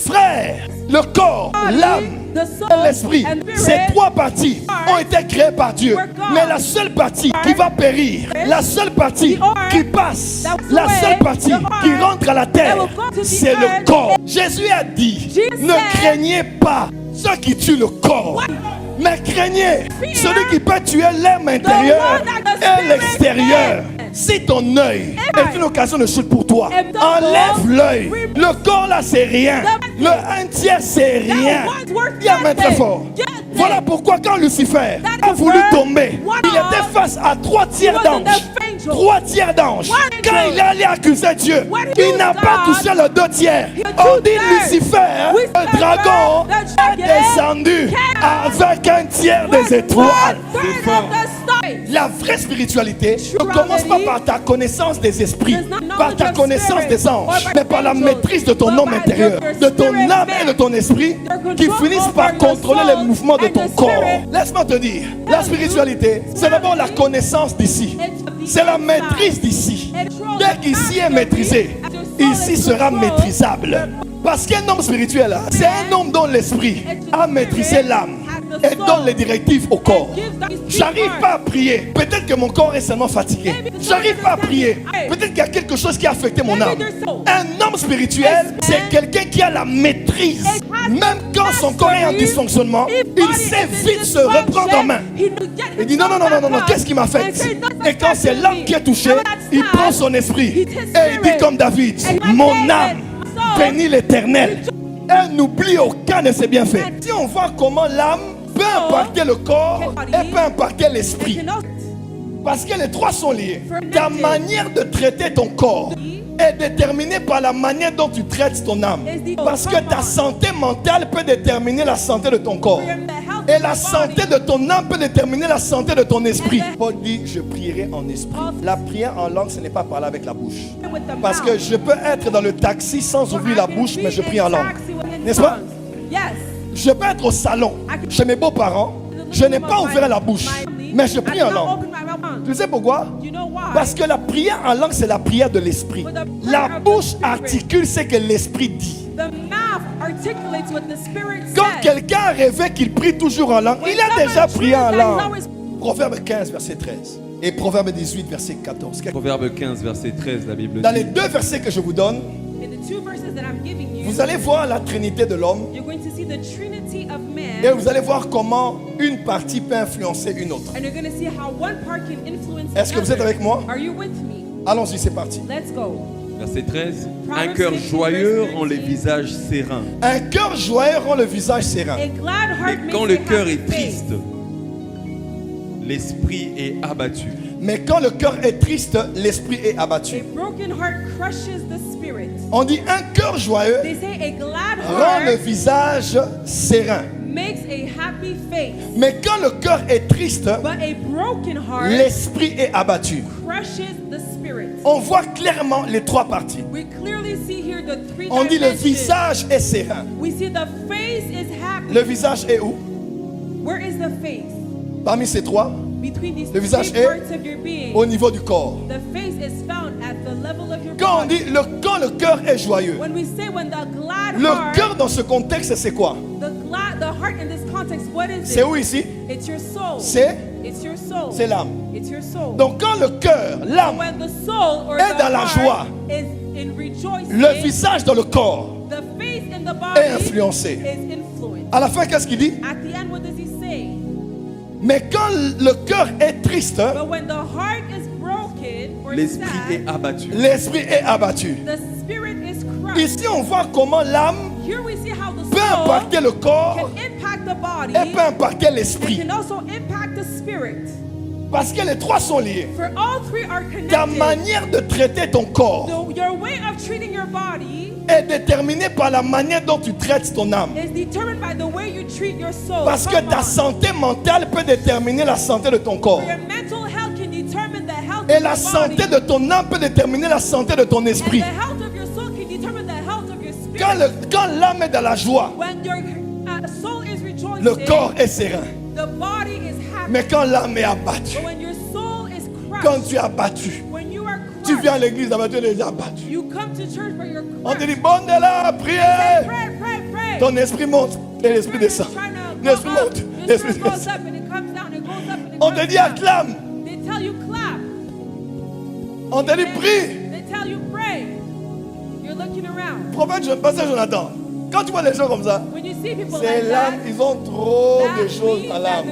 Frère, le corps, l'âme, l'esprit, ces trois parties ont été créées par Dieu. Mais la seule partie qui va périr, la seule partie qui passe, la seule partie qui rentre à la terre, c'est le corps. Jésus a dit, ne craignez pas ceux qui tuent le corps, mais craignez celui qui peut tuer l'âme intérieure et l'extérieur. Si ton œil est une occasion de chute pour toi, enlève l'œil. Le corps là c'est rien. Le un tiers c'est rien. Il y a un très fort. Voilà pourquoi quand Lucifer a voulu tomber, il était face à 3 tiers d'anges. 3 tiers d'anges. Quand il est allé accuser Dieu, il n'a pas touché le 2 tiers. On dit Lucifer, le dragon, est descendu avec 1 tiers des étoiles. La vraie spiritualité ne commence pas par ta connaissance des esprits, par ta connaissance des anges, mais par la maîtrise de ton homme intérieur, de ton âme et de ton esprit, qui finissent par contrôler les mouvements de ton corps. Laisse-moi te dire, la spiritualité, c'est d'abord la connaissance d'ici. C'est la maîtrise d'ici. Dès qu'ici est maîtrisé, ici sera maîtrisable. Parce qu'un homme spirituel, c'est un homme dont l'esprit a maîtrisé l'âme et donne les directives au corps. J'arrive pas à prier. Peut-être que mon corps est seulement fatigué. J'arrive pas à prier. Peut-être qu'il y a quelque chose qui a affecté mon âme. Un homme spirituel, c'est quelqu'un qui a la maîtrise. Même quand son corps est en dysfonctionnement, il sait vite se reprendre en main. Il dit non, qu'est-ce qui m'affecte? Et quand c'est l'âme qui est touchée, il prend son esprit et il dit comme David, mon âme bénit l'Éternel. Elle n'oublie aucun de ses bienfaits. Si on voit comment l'âme peut impacter le corps et peut impacter l'esprit, parce que les trois sont liés. Ta manière de traiter ton corps est déterminée par la manière dont tu traites ton âme. Parce que ta santé mentale peut déterminer la santé de ton corps. Et la santé de ton âme peut déterminer la santé de ton esprit. Paul dit, je prierai en esprit. La prière en langue, ce n'est pas parler avec la bouche. Parce que je peux être dans le taxi sans ouvrir la bouche, mais je prie en langue. N'est-ce pas? Je peux être au salon chez mes beaux-parents. Je n'ai pas ouvert la bouche, mais je prie en langue. Tu sais pourquoi? Parce que la prière en langue, c'est la prière de l'esprit. La bouche articule ce que l'esprit dit. Quand quelqu'un a rêvé qu'il prie toujours en langue, il a déjà prié en langue. Proverbe 15, verset 13. Et Proverbe 18, verset 14. Proverbe 15, verset 13, la Bible dit. Dans les deux versets que je vous donne, vous allez voir la trinité de l'homme. Et vous allez voir comment une partie peut influencer une autre. Est-ce que vous êtes avec moi? Allons-y, c'est parti. Verset 13. Un cœur joyeux rend le visage serein. Un cœur joyeux rend le visage serein. Et quand le cœur est triste, l'esprit est abattu. Mais quand le cœur est triste, l'esprit est abattu. On dit un cœur joyeux rend le visage serein. Mais quand le cœur est triste, l'esprit est abattu. On voit clairement les trois parties. On dit le visage est serein. Le visage est où? Parmi ces trois, le visage est au niveau du corps. Quand on dit quand le cœur est joyeux, le cœur dans ce contexte c'est quoi? C'est où ici? C'est l'âme. Donc quand le cœur, l'âme est dans la joie, le visage dans le corps est influencé. À la fin, qu'est-ce qu'il dit? Mais quand le cœur est triste, l'esprit est abattu. L'esprit est abattu. Ici, on voit comment l'âme peut impacter le corps et peut impacter l'esprit. Parce que les trois sont liés. Ta manière de traiter ton corps est déterminée par la manière dont tu traites ton âme. Parce que ta santé mentale peut déterminer la santé de ton corps. Et la santé de ton âme peut déterminer la santé de ton esprit. Quand l'âme est dans la joie, le corps est serein. Mais quand l'âme est abattue, quand tu es abattu, tu viens à l'église, tu es déjà abattu. On te dit, bon de là, priez. ton esprit monte et l'esprit descend. L'esprit monte, l'esprit descend. On te dit acclame. On te dit prie. Prophète, pasteur Jonathan, quand tu vois les gens comme ça, c'est l'âme, ils ont trop de choses dans l'âme.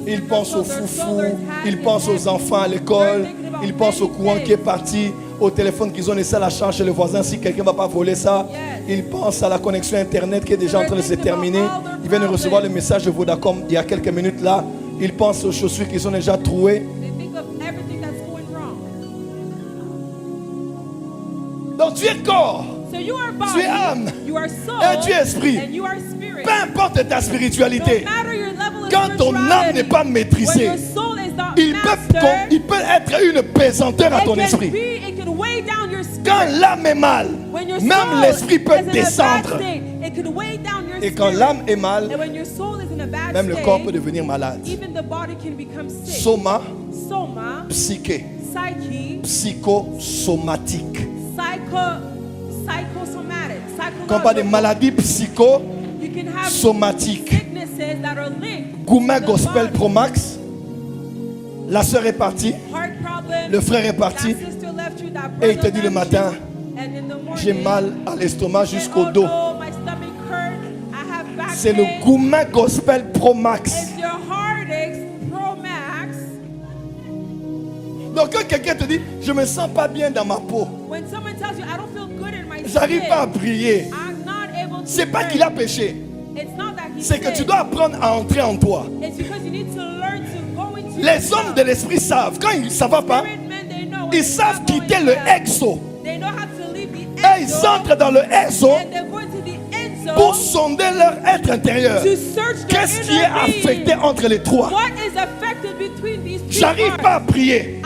Ils pensent aux foufous, ils pensent aux enfants à l'école, ils pensent au courant qui est parti, au téléphone qu'ils ont laissé à la charge chez le voisin si quelqu'un ne va pas voler ça. Ils pensent à la connexion internet qui est déjà en train de se terminer. Ils viennent de recevoir le message de Vodacom il y a quelques minutes là. Ils pensent aux chaussures qu'ils ont déjà trouées. Donc tu es corps, tu es âme et tu es esprit. Peu importe ta spiritualité, quand ton âme n'est pas maîtrisée, il peut être une pesanteur à ton esprit. Quand l'âme est mal, même l'esprit peut descendre. Et quand l'âme est mal, même le corps peut devenir malade. Soma, psyché, psychosomatique. Quand on parle de maladies psychosomatiques, Gouma Gospel Pro Max, la sœur est partie, le frère est parti, et il te dit le matin, j'ai mal à l'estomac jusqu'au dos. C'est le Gouma Gospel Pro Max. Donc quand quelqu'un te dit, je me sens pas bien dans ma peau, j'arrive pas à prier, c'est pas qu'il a péché, c'est que tu dois apprendre à entrer en toi. Les hommes de l'esprit savent, quand ça va pas, ils savent quitter le exo. Et ils entrent dans le exo pour sonder leur être intérieur. Qu'est-ce qui est affecté entre les trois? J'arrive pas à prier.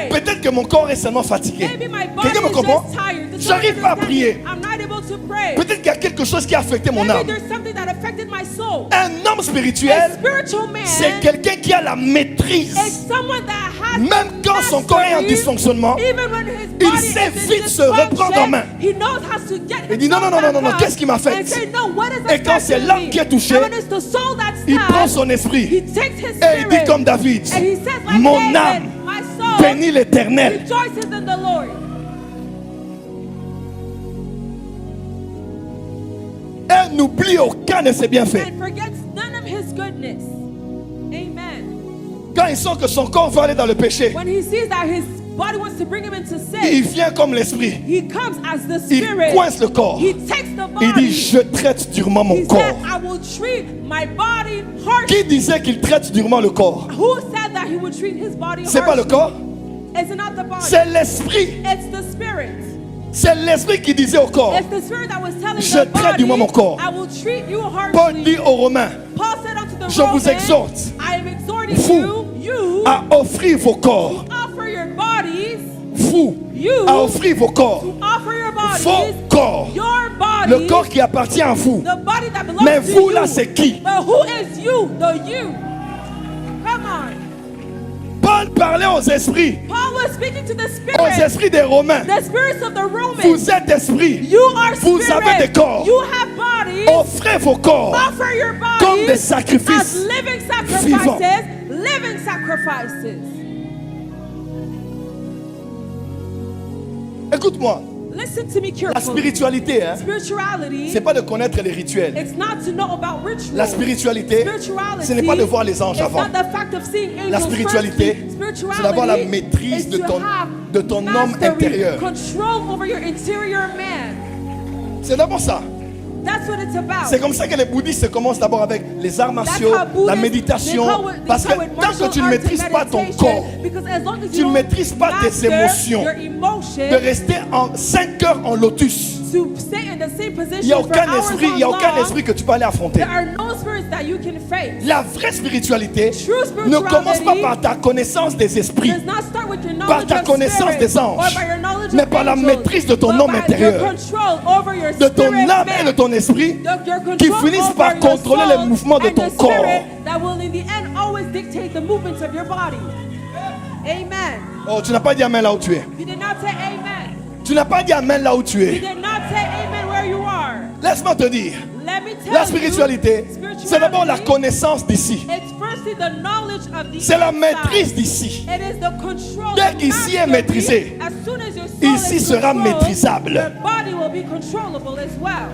Peut-être que mon corps est seulement fatigué. Quelqu'un me comprend? J'arrive pas à prier. Peut-être qu'il y a quelque chose qui a affecté mon âme. Un homme spirituel, c'est quelqu'un qui a la maîtrise. Même quand son corps est en dysfonctionnement, il sait vite se reprendre en main. Il dit non, qu'est-ce qui m'affecte? Et quand c'est l'âme qui est touchée, il prend son esprit et il dit comme David, mon âme bénit l'Éternel. Et n'oublie aucun de ses bienfaits. Quand il sent que son corps va aller dans le péché, il vient comme l'esprit. Il coince le corps. Il dit, je traite durement mon corps. Qui disait qu'il traite durement le corps? C'est pas le corps, c'est l'esprit. C'est l'esprit qui disait au corps, je traite durement mon corps. Paul dit aux Romains, je vous exhorte, vous, à offrir vos corps. Vous, à offrir vos corps. Vos corps. Le corps qui appartient à vous. Mais vous là, c'est qui? Paul parlait aux esprits. Aux esprits des Romains. Vous êtes esprits. Vous avez des corps. Offrez vos corps comme des sacrifices vivants. Écoute-moi. La spiritualité, c'est pas de connaître les rituels. La spiritualité, ce n'est pas de voir les anges avant. La spiritualité, c'est d'avoir la maîtrise de ton homme intérieur. C'est d'abord ça. C'est comme ça que les bouddhistes commencent d'abord avec les arts martiaux, la méditation. Parce que tant que tu ne maîtrises pas ton corps, tu ne maîtrises pas tes émotions, de rester en 5 heures en lotus, il n'y a aucun esprit que tu peux aller affronter. La vraie spiritualité ne commence pas par ta connaissance des esprits, par ta connaissance des anges, mais par la maîtrise de ton homme intérieur, de ton âme et de ton esprit, qui finissent par contrôler les mouvements de ton corps. Oh, tu n'as pas dit amen là où tu es. Tu n'as pas dit amen là où tu es. Laisse-moi te dire, let me tell la spiritualité, you, c'est d'abord la spirituality, connaissance d'ici. it's firstly the knowledge of the C'est la inside. maîtrise d'ici. It is the control, Dès the qu'ici est mastery. maîtrisé, As soon as your soul ici is sera controlled, maîtrisable. your body will be controllable as well.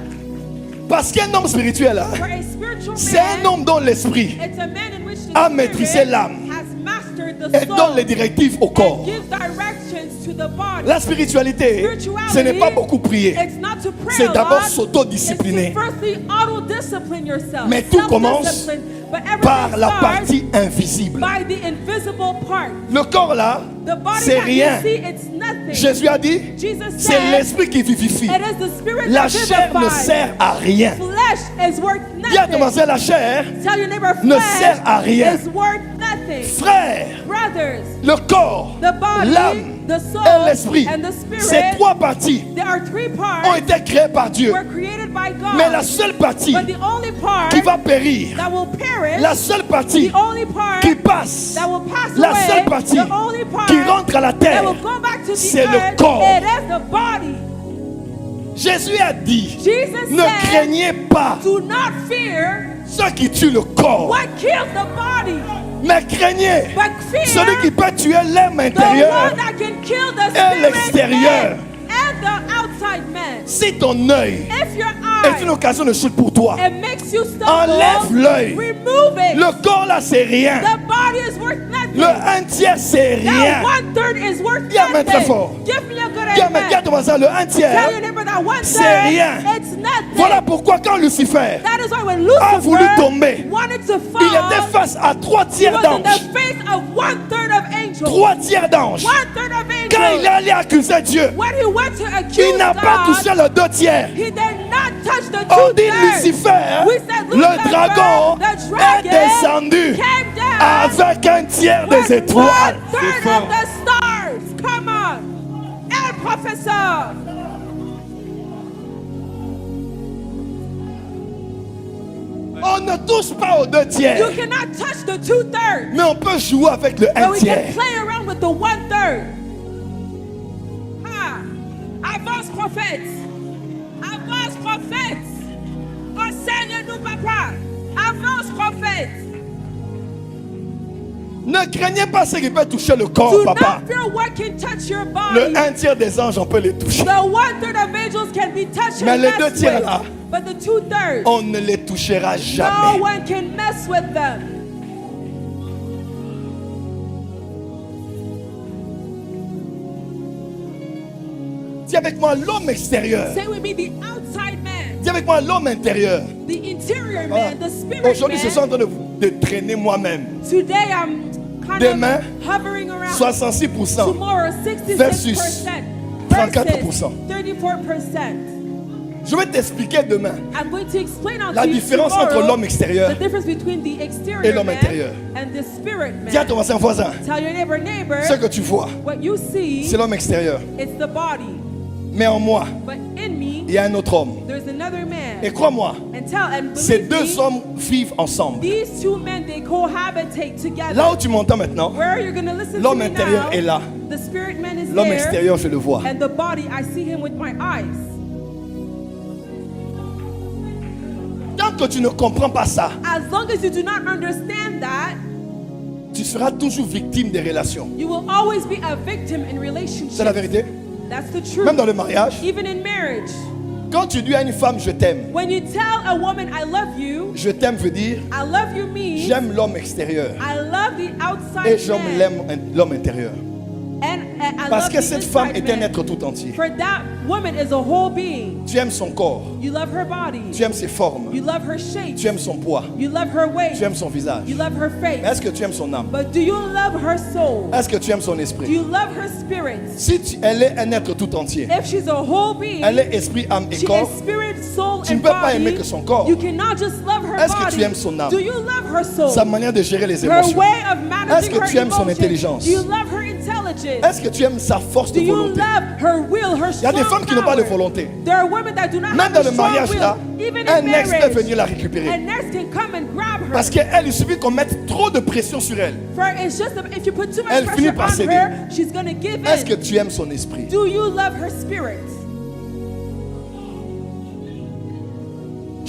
Parce qu'un homme spirituel, hein, For a spiritual c'est un man, homme dont l'esprit it's a man in which the a spirit maîtrisé l'âme has mastered the et soul donne les directives au corps. and gives directions to the body. La spiritualité, ce n'est pas beaucoup prier. It's not to pray C'est a d'abord lot. s'autodiscipliner. It's to firstly auto-discipline yourself. Mais tout commence Self-discipline. But everything par la starts partie invisible. by the invisible part. Le corps là, The body c'est that rien. you see, it's nothing. Jésus a dit, Jesus c'est said, l'esprit qui vivifie. it is the spirit La that chair ne vivifies. sert à rien. Flesh is worth Dis à ton nothing. voisin, la chair, Tell your neighbor, ne flesh sert à rien. is worth nothing. frère, Brothers, le corps, the body, l'âme the soul, et l'esprit. and the spirit, Ces trois parties there are three ont parts été créées par Dieu. were created by God. Mais la seule partie But the only part qui va périr, that will perish, la seule partie the only part qui passe, that will pass la away, seule partie the only part qui rentre à la that terre, will go back to the c'est le earth, corps. it is the body. Jésus a dit, Jesus ne said, craignez pas do not fear ceux qui tuent le corps, what kills the body, mais craignez but fear celui qui peut tuer l'âme the intérieure one that can kill the et spirit l'extérieur. man and the outside man. Si ton œil If your est une eye, occasion de chute pour toi, it makes you stumble, enlève l'œil. remove it. Le corps là, c'est rien. The body is worth nothing. Le un tiers, c'est rien. That 1/3 is worth Dis amen très fort. nothing. Give me a good Dis amen. à ton voisin, le un Tell tiers, your neighbor that 1/3, c'est rien. it's nothing. Voilà pourquoi quand Lucifer That is why when a voulu Lucifer tomber, wanted to fall, il était face à trois he tiers was in d'anges. the face of 1/3 of angels. Trois tiers d'anges. 1/3 of angels. Quand il est allé accuser Dieu, When he went to accuse il n'a pas God, touché le deux tiers. he did not touch the On dit 2/3. Lucifer, We said le Lucifer, dragon the est dragon descendu came down avec un tiers with des étoiles. 1/3 of the stars. Come on. El professeur. On ne touche pas aux deux tiers, You cannot touch the 2/3. mais on peut jouer avec le un But we tiers. can play around with the 1/3. Ah, avance prophète. Avance prophète. Enseigne-nous, papa. Avance prophète. Ne craignez pas ce qui peut toucher le corps, Do papa. not fear what can touch your Le body. un tiers des anges, on peut les toucher. The 1/3 of angels can be touched Mais and les messed deux tiers with. là, But the 2/3, on ne les touchera no jamais. one can mess with them. Dis avec moi l'homme extérieur. Say with me, the outside man, Dis avec moi l'homme intérieur. the interior Voilà. man, the spirit Aujourd'hui, je suis man. en train de traîner moi-même. Today I'm kind Demain, of hovering around. 66%. Tomorrow, 66% Versus 34%. 34%. Je vais t'expliquer demain I'm going to explain out la to you différence entre tomorrow l'homme extérieur the difference between the exterior et l'homme man intérieur. and the spirit Dis à ton man. voisin, Tell your neighbor, ce que tu vois, what you see, c'est l'homme extérieur. it's the body. Mais en moi, But in me, il y a un autre homme. there's another man. Et crois-moi, And ces believe deux me, hommes vivent ensemble. these two men, they cohabitate together. Là où tu m'entends maintenant, Where you're going to listen to l'homme me intérieur now, est là. the spirit man is L'homme there, extérieur, je le vois. and the body, I see him with my eyes. Tant que tu ne comprends pas ça, As long as you do not understand that, tu seras toujours victime des relations. you will always be a victim in relationships. C'est la vérité. That's the truth. Même dans le mariage, Even in marriage, quand tu dis à une femme je t'aime, when you tell a woman, I love you, je t'aime veut dire I love you means j'aime l'homme extérieur I love the outside et j'aime man. l'homme intérieur. And I Parce love que the cette femme inside est un man. être tout entier. For that woman is a whole being. Tu aimes son corps, You love her body. tu aimes ses formes, You love her shape. tu aimes son poids, You love her weight. tu aimes son visage. You love her face. Mais est-ce que tu aimes son âme? But do you love her soul? Est-ce que tu aimes son Do esprit? you love her spirit? Si elle est un être tout entier, If she's a whole being, elle est esprit, âme et she corps, is spirit, soul, tu ne and peux pas body. aimer que son corps. You cannot just love her Est-ce que body. tu aimes son âme? Do you love her soul? sa manière de gérer les Her émotions. way of Est-ce managing que her tu aimes son emotions. intelligence? Do you love her intelligence? Est-ce que tu aimes sa force Do de you volonté? love her will, her Il y a des strong femmes qui n'ont pas de power? volonté. There are women that do not Même have dans a le strong mariage will. là, Even un in ex peut marriage, venir la récupérer. an ex can come and grab her. Parce qu'elle, il suffit qu'on mette trop de pression sur elle. For it's just that if you put too much Elle finit pressure par on céder. her, she's going to give Est-ce que in. tu aimes son esprit? Do you love her spirit?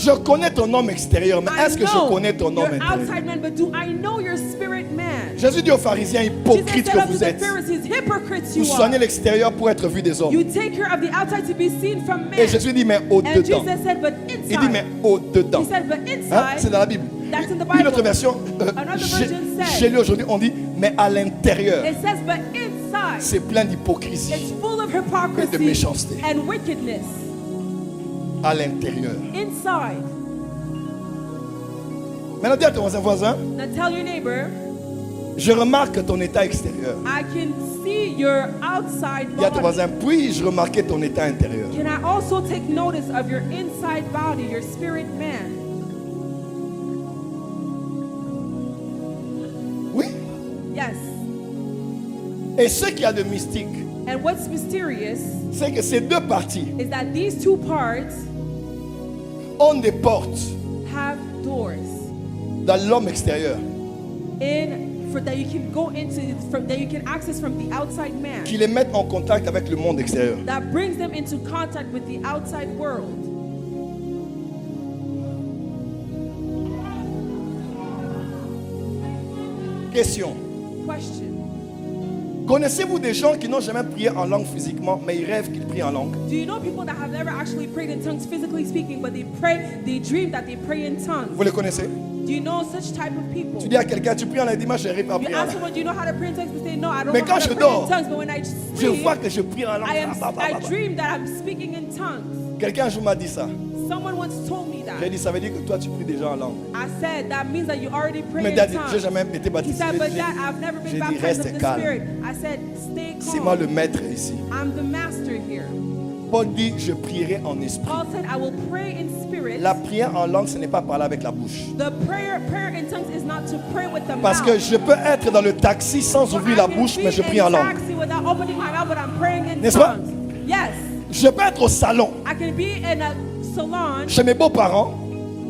Je connais ton homme extérieur, mais est-ce que je connais ton homme your intérieur? outside man, but do I know your spirit man? Jésus dit aux pharisiens hypocrites Jesus said que unto vous the êtes. Pharisees, hypocrites Vous you soignez are. l'extérieur pour être vu des hommes. You take care of the outside to be seen from men. Et Jésus dit, mais And au-dedans. Jesus said, but Il dit, mais inside. au-dedans. He said, but Hein? C'est inside. dans la Bible. That's in the Une autre Bible. version, Another version said, chez lui aujourd'hui, on dit, mais à l'intérieur, It says, but inside. c'est plein d'hypocrisie. It's full of Et de hypocrisy méchanceté. and wickedness. À l'intérieur. Inside. Maintenant, dis à ton voisin, Now tell your neighbor, je remarque ton état extérieur. I can see your outside Dis à ton body. voisin, puis-je remarquer ton état intérieur? Can I also take notice of your inside body, your spirit man? Oui. Yes. Et ce qu'il y a de mystique, And what's mysterious c'est que ces deux parties is that these two parts ont des portes have doors dans l'homme extérieur for that you can go into that you can access from the outside man qui les mettent en contact avec le monde extérieur. that brings them into contact with the outside world. Question. Question. Connaissez-vous des gens qui n'ont jamais prié en langue physiquement, mais ils rêvent qu'ils prient en langue? Do you know people that have never actually prayed in tongues physically speaking, but they dream that they pray in tongues? Vous les connaissez? Do you know such type of people? Tu dis à quelqu'un, tu pries en langue, dimanche, je n'arrive pas à You prier en ask langue. someone, do you know how to pray in tongues? They say, no, I don't Mais know quand how je to pray dors, in tongues. But when I Je vois sleep, que je prie en langue. I dream that I'm speaking in tongues. Quelqu'un un jour m'a dit ça. Someone once told me J'ai that. dit, ça veut dire que toi tu pries déjà en langue. I said, that means that you already pray Mais in Dad, j'ai tongues. jamais été He baptisé. said, but Dad, I've never J'ai been dit, baptized reste of the calme. Spirit. I said, stay C'est moi le calm. maître ici. I'm the master here. Paul dit, je prierai en esprit. Paul said, I will pray in spirit. La prière en langue, ce n'est pas parler avec la bouche. The prayer in tongues is not to pray with the Parce mouth. que je peux être dans le taxi sans ouvrir la bouche, mais je prie en langue. Without opening my mouth, but I'm praying in N'est-ce pas? tongues. Yes. Je peux être au salon I can be in a salon. chez mes beaux-parents,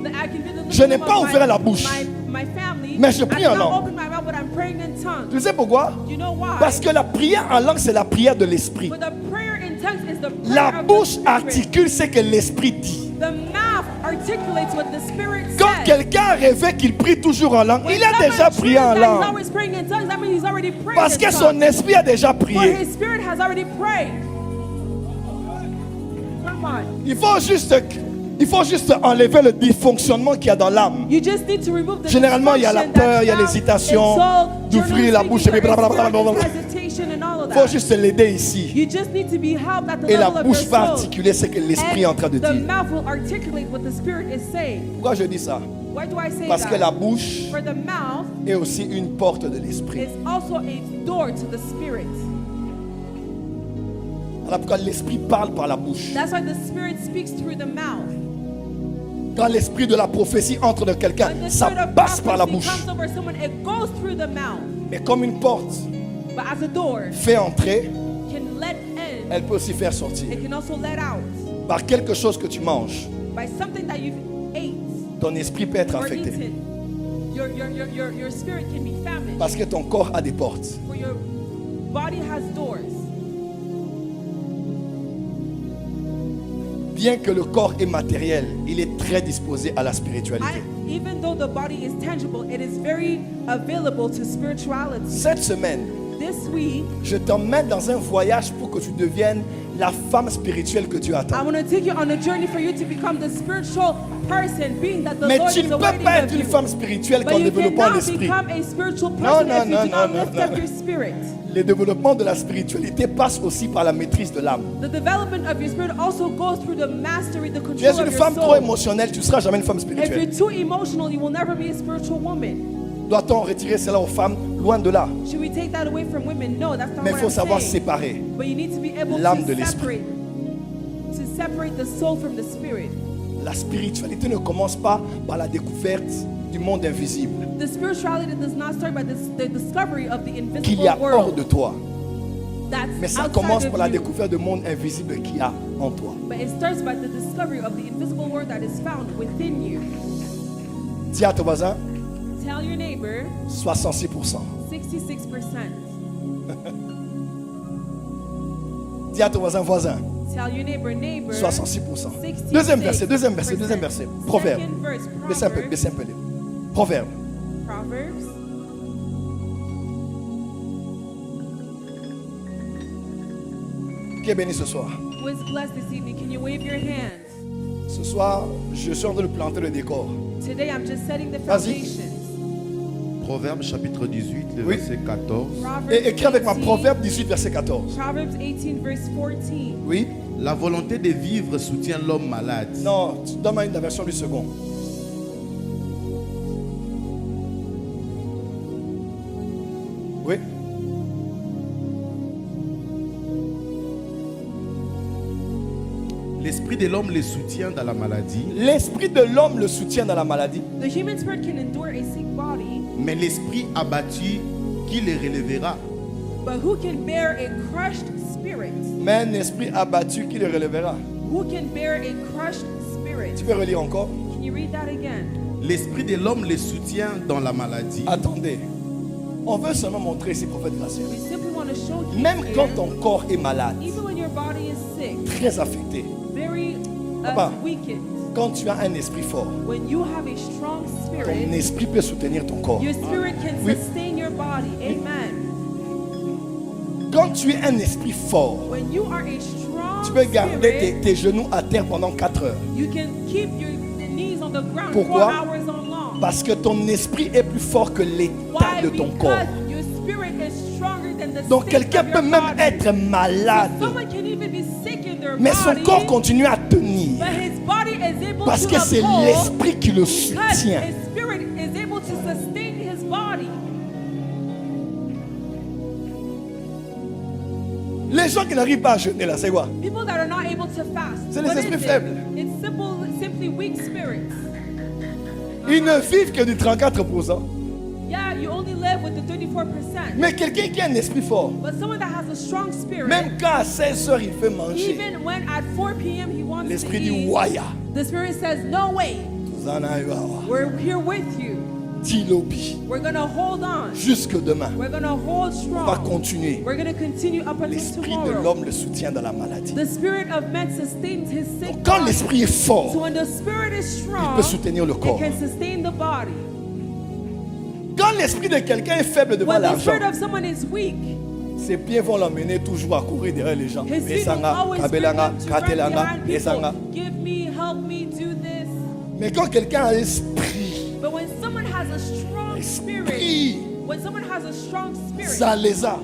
I can be in the Je n'ai room pas of ouvert la bouche. My family. Mais je prie I en do not langue. open my mouth, but I'm praying in tongues. tu sais pourquoi? You know why? Parce que la prière en langue, c'est la prière de l'esprit. But the prayer in tongues is the prayer La of bouche the spirit. articule ce que l'esprit dit. The mouth articulates what the spirit Quand says. quelqu'un rêvait qu'il prie toujours en langue, When il a someone déjà prié en dreams that he's langue. always praying in tongues, that means he's already prayed Parce in que tongues. son esprit a déjà For prié. his spirit has already prayed. Come on. Il faut juste enlever le dysfonctionnement qu'il y a dans l'âme. You just need to remove the Généralement, il y a la dysfunction peur, il y a that's l'hésitation found in soul, d'ouvrir la bouche et blablabla. generally speaking, hesitation and all of Il faut that. juste l'aider ici. You just need to be helped at the Et la level of bouche your va soul. articuler ce que l'esprit est en train de And the dire. mouth will articulate what the spirit is saying. Pourquoi je dis ça? Why do I say Parce that? que la bouche For the mouth est aussi une porte de l'esprit. is also a door to the spirit. Voilà pourquoi l'esprit parle par la bouche. That's why the spirit speaks through the mouth. Quand l'esprit de la prophétie entre dans quelqu'un, When the ça spirit of passe par la prophecy bouche. comes over someone, it goes through the mouth. Mais comme une porte But as a door fait entrer, can let in, elle peut aussi faire sortir. it can also let out. Par quelque chose que tu manges, By something that you've ate ton esprit peut être or affecté. eaten, your spirit can be famished. Parce que ton corps a des portes. For your body has doors. Bien que le corps est matériel, il est très disposé à la spiritualité. Even though the body is tangible, it is very available to spirituality. Cette semaine, This week, je t'emmène dans un voyage pour que tu deviennes la femme spirituelle que Dieu I attend. want to take you on a journey for you to become the spiritual person, being that the Mais Lord tu is ne peux awaiting pas of être une you. femme spirituelle But qu'en you développant cannot l'esprit. become a spiritual Non, person non, if you non, do not non, lift non, up non. your spirit. Le développement de la spiritualité passe aussi par la maîtrise de l'âme. The development of your spirit also goes through the mastery, the Tu es control une of your femme trop soul. émotionnelle, tu ne seras jamais une femme If spirituelle. you're too emotional, you will never be a spiritual woman. Doit-on retirer cela aux femmes? Loin de là. Should we take that away from women? No, that's not Mais il what faut I'm savoir saying. séparer. But you need to be able L'âme de to l'esprit. separate the soul from the spirit. La spiritualité ne commence pas par la découverte du monde invisible The spirituality does not start by the discovery of the qu'il y a invisible hors world. de toi. That's Mais ça outside commence of par la you. découverte du monde invisible qu'il y a en toi. But it starts by the discovery of the invisible world that is found within you. Dis à ton voisin, Tell your neighbor, 66%. 66%. Dis à ton voisin, Tell your neighbor, 66%. 66%. Deuxième verset. Proverbe. Second verse, Baissez un peu, baissez un peu. Proverbe. Proverbs. Qui est béni ce soir? Who is blessed this evening? Can you wave your hands? Ce soir, je suis en train de planter le décor. Today I'm just setting the Vas-y. foundations. Proverbe chapitre 18, le Oui. verset 14. Proverbs Et écris avec moi 18, Proverbe 18, verset 14. Proverbs 18 verse 14. Oui? La volonté de vivre soutient l'homme malade. Non, donne-moi la version du second. Oui? L'esprit de l'homme le soutient dans la maladie, L'esprit de l'homme le soutient dans la maladie. The human spirit can endure a sick body, mais l'esprit abattu, qui le relèvera? but who can bear a crushed spirit? Mais un esprit abattu qui le relèvera. Who can bear a crushed spirit? Tu peux relire encore? Can you read that again? L'esprit de l'homme le soutient dans la maladie, Attendez. On veut seulement montrer ici, prophète Gracieux. We simply want to show you Même quand here, ton corps est malade, even when your body is sick, très affecté, very Papa. weakened, quand tu as un esprit fort, when you have a strong ton spirit, esprit peut soutenir ton corps. your spirit can Oui. sustain your body. Amen. Quand tu es un esprit fort, When you are a strong tu peux garder spirit, tes genoux à terre pendant 4 heures. you can keep your knees on the ground Pourquoi? 4 hours on long. Parce que ton esprit est plus fort que l'état Why? de ton corps. Because your spirit is stronger than the Donc state quelqu'un of your peut même body. être malade, Someone can even be sick in their mais son body, corps continue à tenir. but his body is able Parce to que c'est uphold l'esprit qui le because soutient. his spirit is able to sustain his body. Les gens qui n'arrivent pas à jeûner là, c'est quoi? People that are not able to fast. C'est les what is esprits it? faibles. It's simply weak spirits. Ils ne vivent que du 34%. Yeah, you only live with the 34%. Mais quelqu'un qui a un esprit fort, But someone that has a strong spirit, même quand à 16 heures il fait manger, even when at 4 p.m. he wants to l'esprit dit eat, Waya. the spirit says, no way, we're here with you. Tilobi. We're going to hold on. Jusque demain. We're going to hold On va strong. continuer. We're going to continue up until L'esprit de tomorrow. l'homme le soutient dans la maladie. The spirit of man sustains his sick Donc, quand body. l'esprit est So fort, when the spirit is il strong, peut soutenir le it corps. can sustain the body. Quand l'esprit de quelqu'un est faible devant When the l'argent, spirit of someone is weak, ses pieds vont l'emmener toujours à courir derrière les gens. his feet will Esanga, always bring Kabelanga, him to run Katelanga, behind Esanga. people. Give me, help me, do this. Mais quand quelqu'un a l'esprit, But when someone has a strong spirit, esprit, when someone has a strong spirit, ça les a.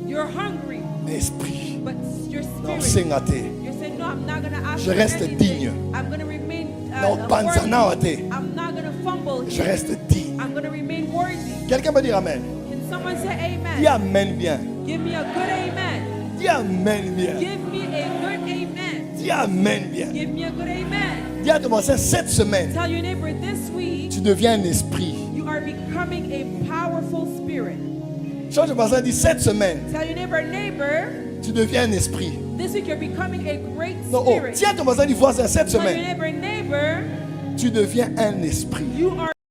you're hungry, Mais esprit, but your non, spirit, c'est gâté. you're saying, no, I'm not going to ask Je for reste anything. digne. I'm going to remain Non, panzana worthy. ate. I'm not going to fumble. Je here. reste digne. I'm going to remain worthy. Quelqu'un peut dire Amen. Can someone say Dis amen? Amen bien. Give me a good amen. Dis Amen bien. Give me a good amen. Dis Amen bien. Give me a good amen. Dis à ton voisin, cette semaine, Tell your neighbor this week tu deviens un esprit. you are becoming a powerful spirit. Change de voisin, dis cette semaine, Tell your neighbor, tu deviens un esprit. this week you're becoming a great Non, oh, spirit. dis à ton voisin, dis voisin, cette Tell your semaine, neighbor, tu deviens un esprit. you are